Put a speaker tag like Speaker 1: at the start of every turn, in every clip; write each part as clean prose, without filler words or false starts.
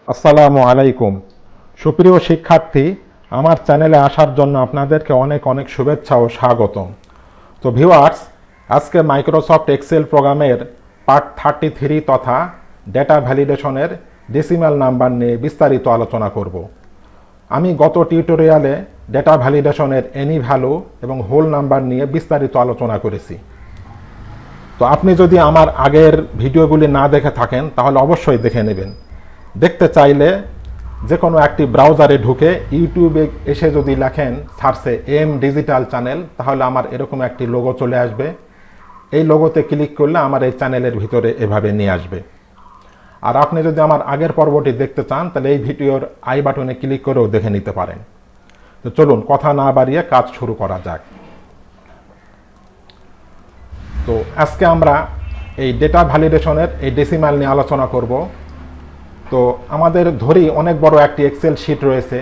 Speaker 1: আসসালামু আলাইকুম। সুপ্রিয় শিক্ষার্থী, আমার চ্যানেলে আসার জন্য আপনাদেরকে অনেক অনেক শুভেচ্ছা ও স্বাগতম। তো ভিউয়ার্স, আজকে মাইক্রোসফট এক্সেল প্রোগ্রামের পার্ট 33 তথা ডেটা ভ্যালিডেশনের ডেসিমাল নাম্বার নিয়ে বিস্তারিত আলোচনা করব। আমি গত টিউটোরিয়ালে ডেটা ভ্যালিডেশনের এনি ভ্যালু এবং হোল নাম্বার নিয়ে বিস্তারিত আলোচনা করেছি। তো আপনি যদি আমার আগের ভিডিওগুলি না দেখে থাকেন তাহলে অবশ্যই দেখে নেবেন। দেখতে চাইলে যে কোনো একটি ব্রাউজারে ঢুকে ইউটিউবে এসে যদি লেখেন সার্চে এম ডিজিটাল চ্যানেল, তাহলে আমার এরকম একটি লোগো চলে আসবে। এই লোগোতে ক্লিক করলে আমার এই চ্যানেলের ভিতরে এভাবে নিয়ে আসবে। আর আপনি যদি আমার আগের পর্বটি দেখতে চান তাহলে এই ভিডিওর আই বাটনে ক্লিক করেও দেখে নিতে পারেন। তো চলুন কথা না বাড়িয়ে কাজ শুরু করা যাক। তো আজকে আমরা এই ডেটা ভ্যালিডেশনের এই ডেসিমাল নিয়ে আলোচনা করব। তো আমাদের ধরি অনেক বড় একটি এক্সেল শিট রয়েছে।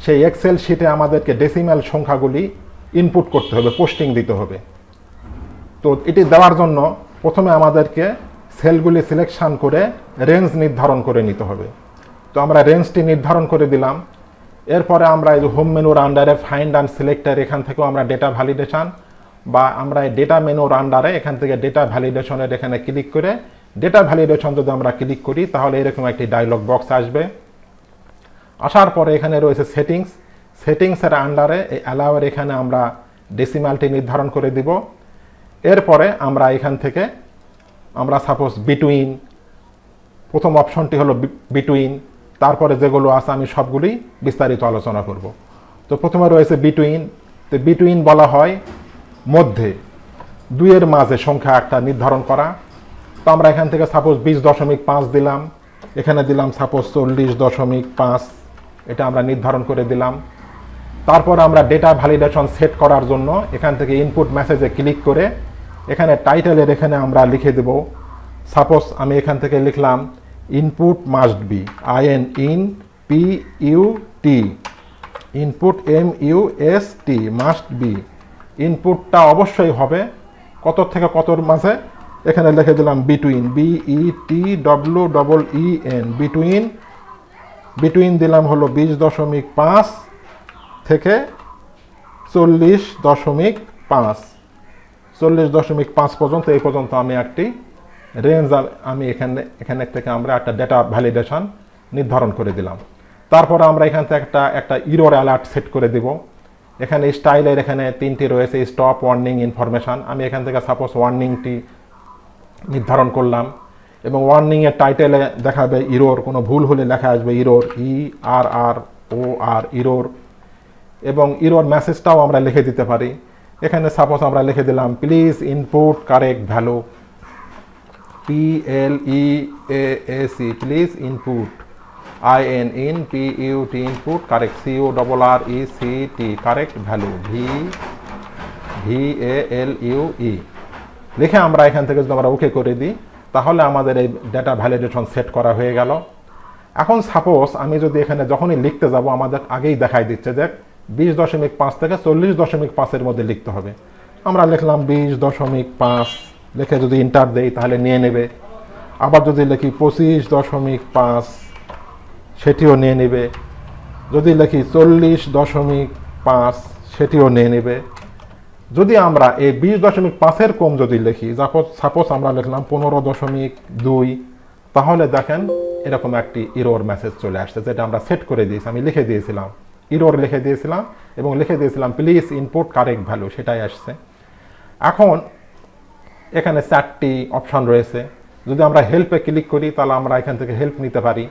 Speaker 1: সেই এক্সেল শিটে আমাদেরকে ডেসিমাল সংখ্যাগুলি ইনপুট করতে হবে, পোস্টিং দিতে হবে। তো এটি দেওয়ার জন্য প্রথমে আমাদেরকে সেলগুলি সিলেকশন করে রেঞ্জ নির্ধারণ করে নিতে হবে। তো আমরা রেঞ্জটি নির্ধারণ করে দিলাম। এরপরে আমরা এই হোম মেনুর আন্ডারে ফাইন্ড অ্যান্ড সিলেক্টার, এখান থেকেও আমরা ডেটা ভ্যালিডেশন বা আমরা এই ডেটা মেনুর আন্ডারে এখান থেকে ডেটা ভ্যালিডেশনের এখানে ক্লিক করে ডেটা ভ্যালিডেশন যদি আমরা ক্লিক করি তাহলে এরকম একটি ডায়লগ বক্স আসবে। আসার পরে এখানে রয়েছে সেটিংসের আন্ডারে এই অ্যালাওয়ের এখানে আমরা ডেসিমালটি নির্ধারণ করে দিব। এরপরে আমরা এখান থেকে আমরা সাপোজ বিটুইন, প্রথম অপশনটি হলো বিটুইন, তারপরে যেগুলো আছে আমি সবগুলি বিস্তারিত আলোচনা করব। তো প্রথমে রয়েছে বিটুইন। তো বিটুইন বলা হয় মধ্যে, দুইয়ের মাঝে সংখ্যা একটা নির্ধারণ করা। তো আমরা এখান থেকে সাপোজ 20.5 দিলাম, এখানে দিলাম সাপোজ 40.5, এটা আমরা নির্ধারণ করে দিলাম। তারপর আমরা ডেটা ভ্যালিডেশন সেট করার জন্য এখান থেকে ইনপুট মেসেজে ক্লিক করে এখানে টাইটেলের এখানে আমরা লিখে দেব। সাপোজ আমি এখান থেকে লিখলাম input must be, INPUT, input MUST, must be. ইনপুটটা অবশ্যই হবে কত থেকে কতর মাঝে, এখানে লিখে দিলাম বিটুইন, BETWEEN, বিটুইন দিলাম হলো 20.5 থেকে 40.5 পর্যন্ত। এই পর্যন্ত আমি একটি রেঞ্জ আমি এখানে থেকে আমরা একটা ডেটা ভ্যালিডেশন নির্ধারণ করে দিলাম। তারপর আমরা এখান থেকে একটা ইরর অ্যালার্ট সেট করে দিব। এখানে স্টাইলের এখানে 3টি রয়েছে, স্টপ, ওয়ার্নিং, ইনফরমেশন। আমি এখান থেকে সাপোজ ওয়ার্নিংটি নির্ধারণ করলাম এবং ওয়ার্নিংয়ের টাইটেলে দেখাবে ইরোর, কোনো ভুল হলে লেখা আসবে ইরোর, ERROR, ইরোর। এবং ইরোর মেসেজটাও আমরা লিখে দিতে পারি। এখানে সাপোজ আমরা লিখে দিলাম please input correct value, PLEASE, please input, INPUT, input correct, CORRECT, correct value, VALUE লিখে আমরা এখান থেকে যদি আমরা ওকে করে দিই তাহলে আমাদের এই ডেটা ভ্যালিডেশন সেট করা হয়ে গেল। এখন সাপোজ আমি যদি এখানে যখনই লিখতে যাব আমাদের আগেই দেখাই দিচ্ছে যে 20.5 থেকে 40.5 মধ্যে লিখতে হবে। আমরা লিখলাম 20.5, লিখে যদি ইন্টার দেই তাহলে নিয়ে নেবে। আবার যদি লিখি 25.5 সেটিও নিয়ে নেবে। যদি লিখি 40.5 সেটিও নিয়ে নেবে। যদি আমরা এই 20.5 কম যদি লিখি, সাপোজ আমরা লিখলাম 15.2, তাহলে দেখেন এরকম একটি ইরোর মেসেজ চলে আসছে, যেটা আমরা সেট করে দিয়েছি। আমি লিখে দিয়েছিলাম, ইরোর লিখে দিয়েছিলাম এবং লিখে দিয়েছিলাম প্লিজ ইনপুট কারেক্ট ভ্যালু, সেটাই আসছে। এখন এখানে 4টি অপশন রয়েছে। যদি আমরা হেল্পে ক্লিক করি তাহলে আমরা এখান থেকে হেল্প নিতে পারি,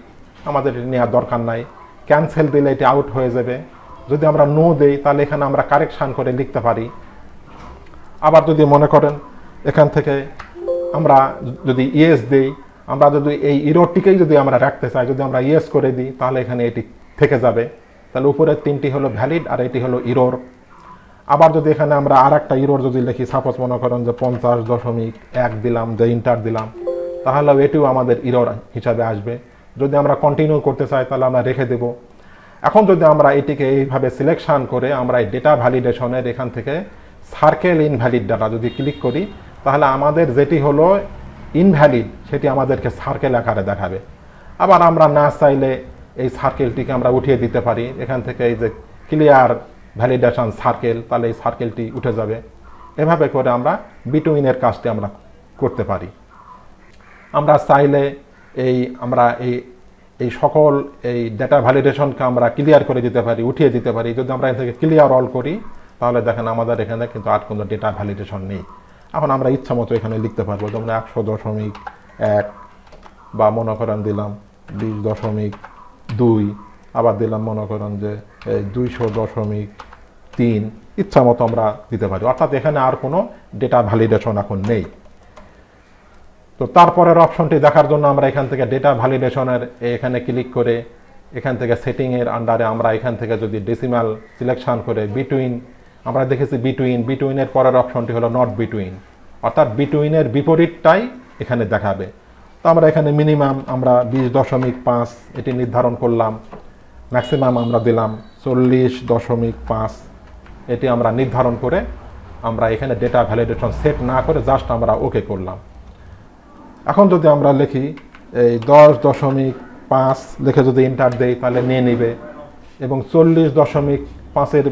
Speaker 1: আমাদের এটি নেওয়ার দরকার নাই। ক্যান্সেল দিলে এটি আউট হয়ে যাবে। যদি আমরা নো দেই তাহলে এখানে আমরা কারেকশান করে লিখতে পারি। আবার যদি মনে করেন এখান থেকে আমরা যদি ইয়েস দেই, আমরা যদি এই ইরোরটিকেই যদি আমরা রাখতে চাই, যদি আমরা ইয়েস করে দিই তাহলে এখানে এটি থেকে যাবে। তাহলে উপরের 3টি হলো ভ্যালিড আর এটি হলো ইরোর। আবার যদি এখানে আমরা আর একটা ইরোর যদি লিখি, সাপোজ মনে করেন যে 50.1 দিলাম, যে ইন্টার দিলাম, তাহলে এটিও আমাদের ইরোর হিসাবে আসবে। যদি আমরা কন্টিনিউ করতে চাই তাহলে আমরা রেখে দেব। এখন যদি আমরা এটিকে এইভাবে সিলেকশন করে আমরা এই ডেটা ভ্যালিডেশনের এখান থেকে সার্কেল ইনভ্যালিড ডাটা যদি ক্লিক করি তাহলে আমাদের যেটি হলো ইনভ্যালিড সেটি আমাদেরকে সার্কেল আকারে দেখাবে। আবার আমরা না চাইলে এই সার্কেলটিকে আমরা উঠিয়ে দিতে পারি, এখান থেকে এই যে ক্লিয়ার ভ্যালিডেশন সার্কেল, তাহলে এই সার্কেলটি উঠে যাবে। এভাবে করে আমরা বিটুইনের কাজটি আমরা করতে পারি। আমরা চাইলে আমরা এই সকল এই ডেটা ভ্যালিডেশনকে আমরা ক্লিয়ার করে দিতে পারি, উঠিয়ে দিতে পারি। যদি আমরা এখান থেকে ক্লিয়ার অল করি তাহলে দেখেন আমাদের এখানে কিন্তু আর কোনো ডেটা ভ্যালিডেশন নেই। এখন আমরা ইচ্ছা মতো এখানে লিখতে পারবো, যেমন 100.1 বা মনে করেন দিলাম 20.2, আবার দিলাম মনে করেন যে 200.3, ইচ্ছা মতো আমরা দিতে পারি। অর্থাৎ এখানে আর কোনো ডেটা ভ্যালিডেশন এখন নেই। তো তারপরের অপশনটি দেখার জন্য আমরা এখান থেকে ডেটা ভ্যালিডেশনের এখানে ক্লিক করে এখান থেকে সেটিংয়ের আন্ডারে আমরা এখান থেকে যদি ডেসিমাল সিলেকশন করে বিটুইন, আমরা দেখেছি বিটুইনের পরের অপশনটি হলো নট বিটুইন, অর্থাৎ বিটুইনের বিপরীতটাই এখানে দেখাবে। তো আমরা এখানে মিনিমাম আমরা 20.5 এটি নির্ধারণ করলাম, ম্যাক্সিমাম আমরা দিলাম 40.5 এটি আমরা নির্ধারণ করে আমরা এখানে ডেটা ভ্যালিডেশন সেট না করে জাস্ট আমরা ওকে করলাম। এখন যদি আমরা লিখি এই 10.5 লিখে যদি এন্টার দেই তাহলে নিয়ে নিবে, এবং 40.5-এর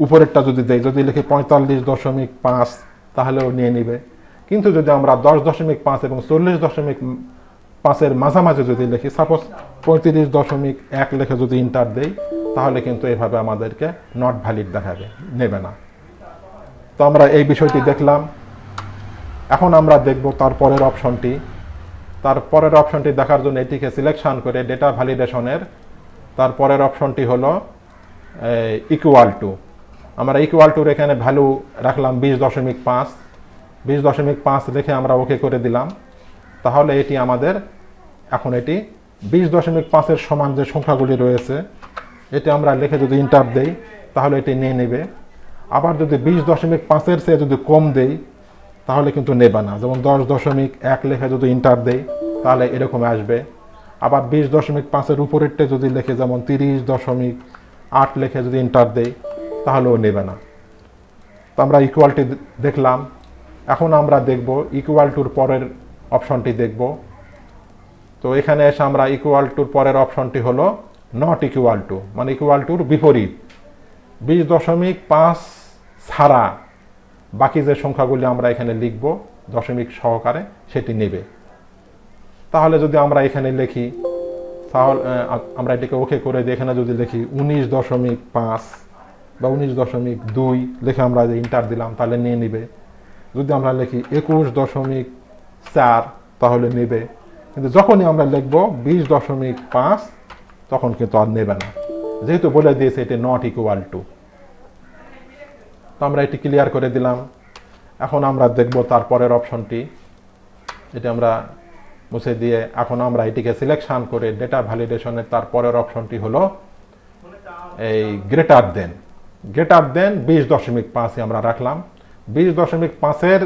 Speaker 1: উপরেরটা যদি দেই, যদি লিখি 45.5 তাহলেও নিয়ে নিবে। কিন্তু যদি আমরা 10.5 এবং 40.5-এর মাঝামাঝি যদি লিখি, সাপোজ 35.1 লিখে যদি এন্টার দেই তাহলে কিন্তু এভাবে আমাদেরকে নট ভ্যালিড দেখাবে, নেবে না। তো আমরা এই বিষয়টি দেখলাম। এখন আমরা দেখব তারপরের অপশনটি। তারপরের অপশনটি দেখার জন্য এটিকে সিলেকশন করে ডেটা ভ্যালিডেশনের তারপরের অপশনটি হলো ইকুয়াল টু। আমরা ইকুয়াল টুর এখানে ভ্যালু রাখলাম 20.5, 20.5 লিখে আমরা ওকে করে দিলাম। তাহলে এটি আমাদের এখন এটি 20.5-এর সমান যে সংখ্যাগুলি রয়েছে এটি আমরা লিখে যদি এন্টার দেই তাহলে এটি নিয়ে নেবে। আবার যদি 20.5-এর চেয়ে যদি কম দেই তাহলে কিন্তু নেবে না, যেমন 10.1 লিখে যদি এন্টার দেই তাহলে এরকম আসবে। আবার 20.5-এর উপরেরটা যদি লিখে যেমন 30.8 লিখে যদি এন্টার দেই তাহলেও নেবে না। তো আমরা ইকুয়ালটি দেখলাম। এখন আমরা দেখব ইকুয়াল টুর পরের অপশনটি দেখব। তো এখানে এসে আমরা ইকুয়াল টুর পরের অপশনটি হলো নট ইকুয়াল টু, মানে ইকুয়াল টুর বিপরীত। 20.5 ছাড়া বাকি যে সংখ্যাগুলি আমরা এখানে লিখব দশমিক সহকারে সেটি নেবে। তাহলে যদি আমরা এখানে লিখি, তাহলে আমরা এটিকে ওকে করে দিই, এখানে যদি লিখি 19.5 বা 19.2 লিখে আমরা এন্টার দিলাম তাহলে নিয়ে নিবে। যদি আমরা লিখি 21.4 তাহলে নেবে। কিন্তু যখনই আমরা লিখব 20.5 তখন কিন্তু আর নেবে না, যেহেতু বলে দিয়েছে এটি নট ইকুয়াল টু। তো আমরা এটি ক্লিয়ার করে দিলাম। এখন আমরা দেখব তারপরের অপশনটি, এটি আমরা মুছে দিয়ে এখন আমরা এটিকে সিলেকশন করে ডেটা ভ্যালিডেশনের তারপরের অপশনটি হলো এই গ্রেটার দেন। 20.5 আমরা রাখলাম। 20.5-এর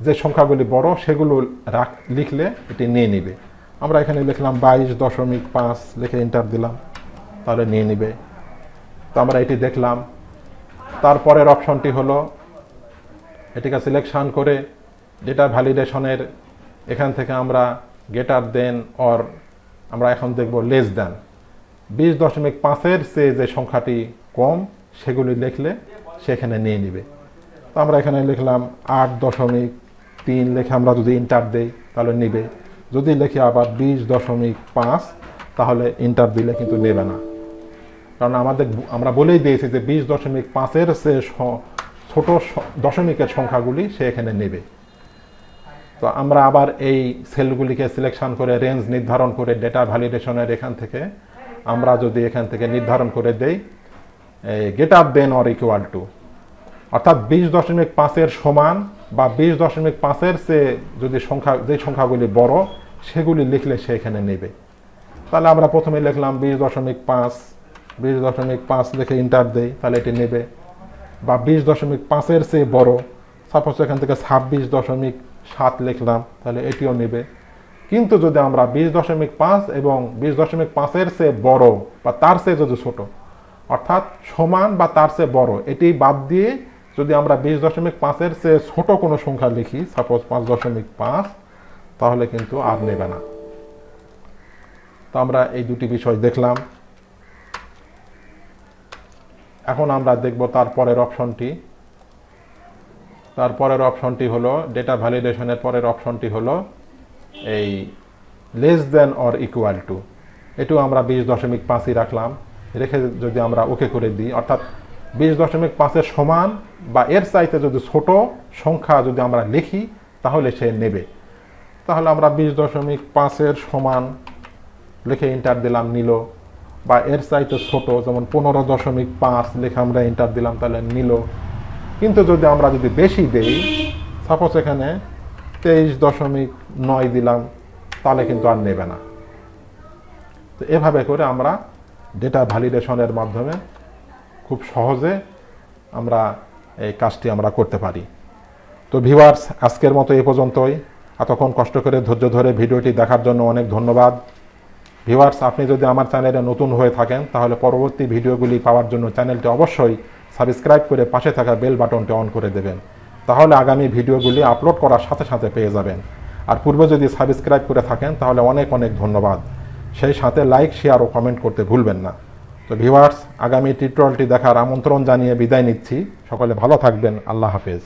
Speaker 1: যে সংখ্যাগুলি বড় সেগুলো লিখলে এটি নিয়ে নিবে। আমরা এখানে লিখলাম 22.5 লিখে এন্টার দিলাম তাহলে নিয়ে নিবে। তো আমরা এটি দেখলাম। তারপরের অপশনটি হলো এটিকে সিলেকশন করে ডেটা ভ্যালিডেশনের এখান থেকে আমরা গ্রেটার দেন অর আমরা এখন দেখব লেস দেন। 20.5-এর চেয়ে যে সংখ্যাটি কম সেগুলি লিখলে সেখানে নিয়ে নিবে। তো আমরা এখানে লিখলাম 8.3 লিখে আমরা যদি এন্টার দেই তাহলে নিবে। যদি লিখি আবার 20.5 তাহলে এন্টার দিলে কিন্তু নেবে না, কারণ আমরা বলেই দিয়েছি যে 20.5-এর চেয়ে ছোট দশমিকের সংখ্যাগুলি সে এখানে নেবে। তো আমরা আবার এই সেলগুলিকে সিলেকশন করে রেঞ্জ নির্ধারণ করে ডেটা ভ্যালিডেশনের এখান থেকে আমরা যদি এখান থেকে নির্ধারণ করে দেই greater than or equal to, অর্থাৎ 20.5-এর সমান বা 20.5-এর চেয়ে যদি যে সংখ্যাগুলি বড় সেগুলি লিখলে সে এখানে নেবে। তাহলে আমরা প্রথমে লিখলাম 20.5 লিখে এন্টার দেই তাহলে এটি নেবে। বা 20.5-এর চেয়ে বড়, সাপোজ এখান থেকে 26.7 লিখলাম তাহলে এটিও নেবে। কিন্তু যদি আমরা 20.5 এবং 20.5-এর চেয়ে বড় বা তার চেয়ে যদি ছোট, অর্থাৎ সমান বা তার চেয়ে বড়, এটি বাদ দিয়ে যদি আমরা 20.5-এর চেয়ে ছোট কোনো সংখ্যা লিখি, সাপোজ 5.5, তাহলে কিন্তু আর নেবে না। তো আমরা এই দুটি বিষয় দেখলাম। এখন আমরা দেখব তারপরের অপশনটি। তারপরের অপশনটি হলো ডেটা ভ্যালিডেশনের পরের অপশনটি হলো এই less than or equal to. এটাও আমরা 20.5ই রাখলাম। রেখে যদি আমরা ওকে করে দিই, অর্থাৎ 20.5-এর সমান বা এর চাইতে যদি ছোট সংখ্যা যদি আমরা লিখি তাহলে সে নেবে। তাহলে আমরা 20.5-এর সমান লিখে এন্টার দিলাম, নিল। বা এর চাইতে ছোট যেমন 15.5 লিখে আমরা এন্টার দিলাম, তাহলে নিল। কিন্তু যদি আমরা যদি বেশি দেই, সাপোজ এখানে 23.9 দিলাম, তাহলে কিন্তু আর নেবে না। তো এভাবে করে আমরা ডেটা ভ্যালিডেশনের মাধ্যমে খুব সহজে আমরা এই কাজটি আমরা করতে পারি। তো ভিউয়ার্স, আজকের মতো এই পর্যন্তই। এতক্ষণ কষ্ট করে ধৈর্য ধরে ভিডিওটি দেখার জন্য অনেক ধন্যবাদ। ভিউয়ার্স, আপনি যদি আমার চ্যানেলে নতুন হয়ে থাকেন তাহলে পরবর্তী ভিডিওগুলি পাওয়ার জন্য চ্যানেলটি অবশ্যই সাবস্ক্রাইব করে পাশে থাকা বেল বাটনটি অন করে দেবেন। তাহলে আগামী ভিডিওগুলি আপলোড করার সাথে সাথে পেয়ে যাবেন। আর পূর্বে যদি সাবস্ক্রাইব করে থাকেন তাহলে অনেক অনেক ধন্যবাদ। সেই সাথে লাইক, শেয়ার ও কমেন্ট করতে ভুলবেন না। তো ভিউয়ার্স, আগামী টিউটোরিয়ালটি দেখার আমন্ত্রণ জানিয়ে বিদায় নিচ্ছি। সকলে ভালো থাকবেন। আল্লাহ হাফেজ।